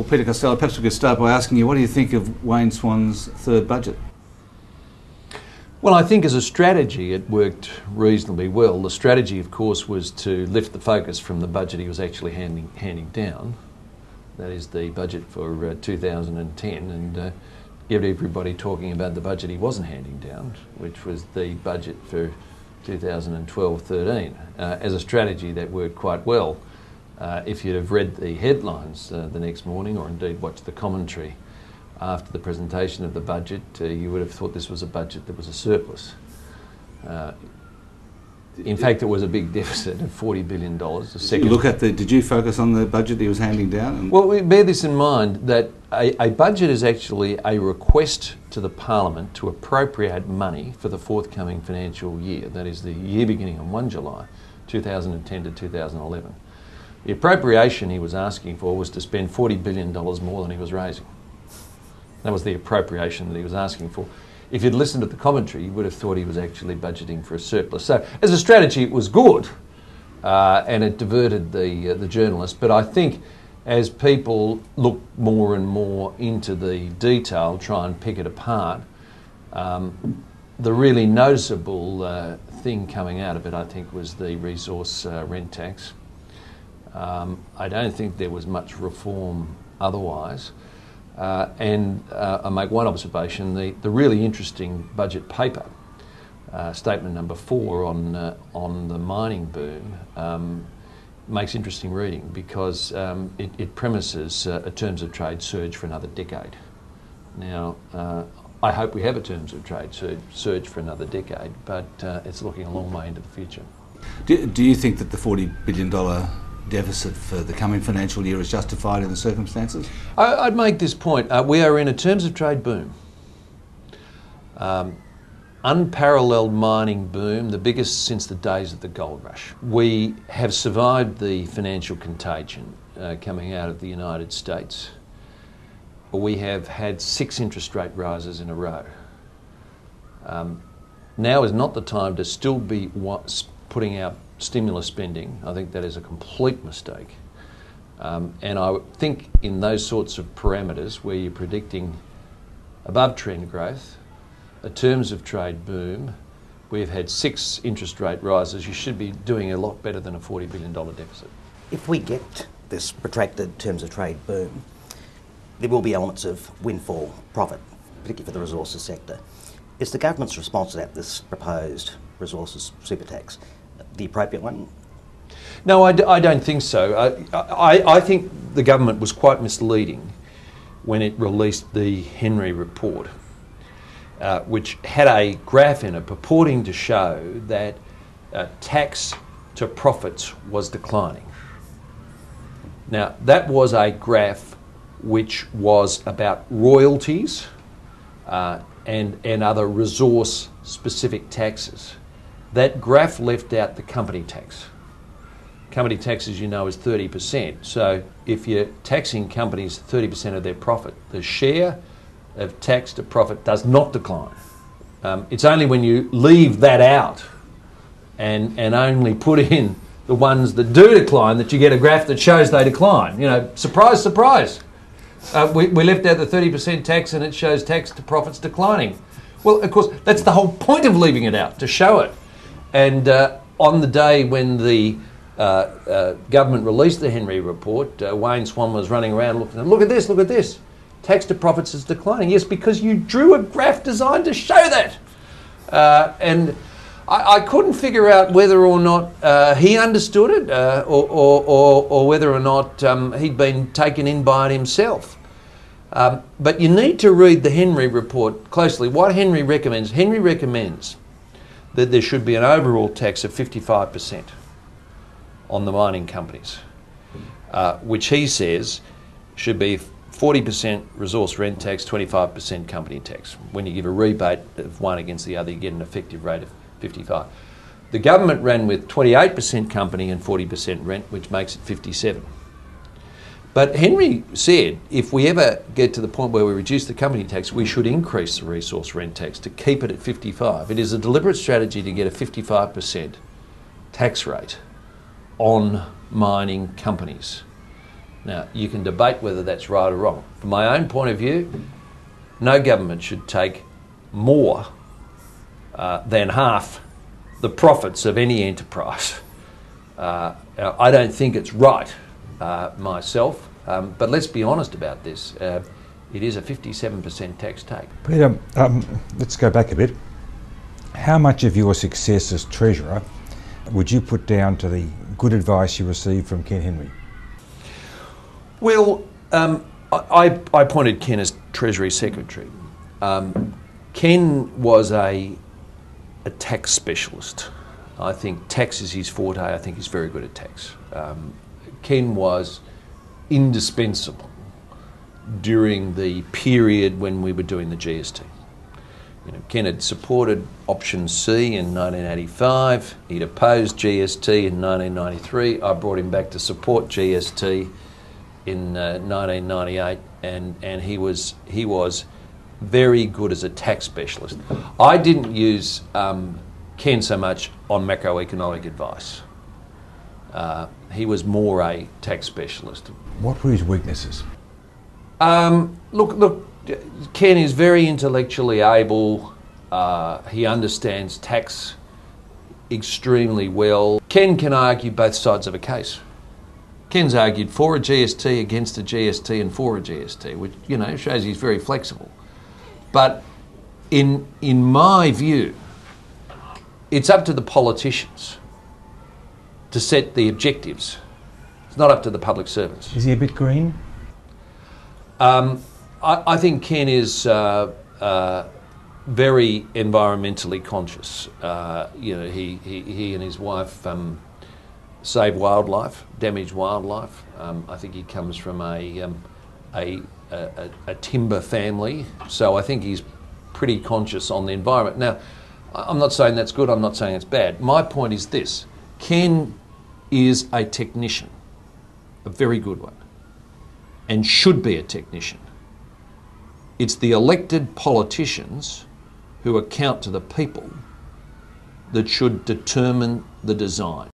Peter Costello, perhaps we could start by asking you, what do you think of Wayne Swan's third budget? Well, I think as a strategy it worked reasonably well. The strategy, of course, was to lift the focus from the budget he was actually handing down. That is the budget for 2010, and get everybody talking about the budget he wasn't handing down, which was the budget for 2012-13. As a strategy, that worked quite well. If you'd have read the headlines the next morning, or indeed watched the commentary after the presentation of the budget, you would have thought this was a budget that was a surplus. In fact, it was a big deficit of $40 billion. Did you focus on the budget he was handing down? Well, we bear this in mind, that a budget is actually a request to the Parliament to appropriate money for the forthcoming financial year. That is the year beginning on 1 July 2010 to 2011. The appropriation he was asking for was to spend $40 billion more than he was raising. That was the appropriation that he was asking for. If you'd listened to the commentary, you would have thought he was actually budgeting for a surplus. So as a strategy, it was good, and it diverted the journalists. But I think as people look more and more into the detail, try and pick it apart, the really noticeable thing coming out of it, I think, was the resource rent tax. I don't think there was much reform otherwise. I make one observation: the really interesting budget paper, statement number 4 on the mining boom, makes interesting reading, because it premises a terms of trade surge for another decade. Now, I hope we have a terms of trade surge for another decade, but it's looking a long way into the future. Do you think that the $40 billion deficit for the coming financial year is justified in the circumstances? I'd make this point. We are in a terms of trade boom. Unparalleled mining boom, the biggest since the days of the gold rush. We have survived the financial contagion coming out of the United States. We have had 6 interest rate rises in a row. Now is not the time to still be putting out stimulus spending. I think that is a complete mistake. And I think in those sorts of parameters where you're predicting above trend growth, a terms of trade boom, we've had 6 interest rate rises, you should be doing a lot better than a $40 billion deficit. If we get this protracted terms of trade boom, there will be elements of windfall profit, particularly for the resources sector. Is the government's response to that, this proposed resources super tax, the appropriate one? No, I don't think so. I think the government was quite misleading when it released the Henry report, which had a graph in it purporting to show that tax to profits was declining. Now, that was a graph which was about royalties and other resource-specific taxes. That graph left out the company tax. Company tax, as you know, is 30%. So if you're taxing companies 30% of their profit, the share of tax to profit does not decline. It's only when you leave that out and only put in the ones that do decline that you get a graph that shows they decline. You know, surprise, surprise. We left out the 30% tax and it shows tax to profits declining. Well, of course, that's the whole point of leaving it out, to show it. And on the day when the government released the Henry report, Wayne Swan was running around looking, look at this, tax to profits is declining. Yes, because you drew a graph designed to show that. And I couldn't figure out whether or not he understood it or whether or not he'd been taken in by it himself. But you need to read the Henry report closely. What Henry recommends that there should be an overall tax of 55% on the mining companies, which he says should be 40% resource rent tax, 25% company tax. When you give a rebate of one against the other, you get an effective rate of 55. The government ran with 28% company and 40% rent, which makes it 57. But Henry said if we ever get to the point where we reduce the company tax, we should increase the resource rent tax to keep it at 55. It is a deliberate strategy to get a 55% tax rate on mining companies. Now, you can debate whether that's right or wrong. From my own point of view, no government should take more than half the profits of any enterprise. I don't think it's right myself, but let's be honest about this. It is a 57% tax take. Peter, let's go back a bit. How much of your success as Treasurer would you put down to the good advice you received from Ken Henry? Well, I appointed Ken as Treasury Secretary. Ken was a tax specialist. I think tax is his forte. I think he's very good at tax. Ken was indispensable during the period when we were doing the GST. You know, Ken had supported Option C in 1985. He'd opposed GST in 1993. I brought him back to support GST in 1998, and he was very good as a tax specialist. I didn't use Ken so much on macroeconomic advice. He was more a tax specialist. What were his weaknesses? Look, Ken is very intellectually able. He understands tax extremely well. Ken can argue both sides of a case. Ken's argued for a GST, against a GST, and for a GST, which, you know, shows he's very flexible. But in my view, it's up to the politicians to set the objectives. It's not up to the public servants. Is he a bit green? I think Ken is very environmentally conscious. You know, he and his wife save wildlife, damage wildlife. I think he comes from a timber family, so I think he's pretty conscious on the environment. Now, I'm not saying that's good, I'm not saying it's bad. My point is this: Ken is a technician, a very good one, and should be a technician. It's the elected politicians who account to the people that should determine the design.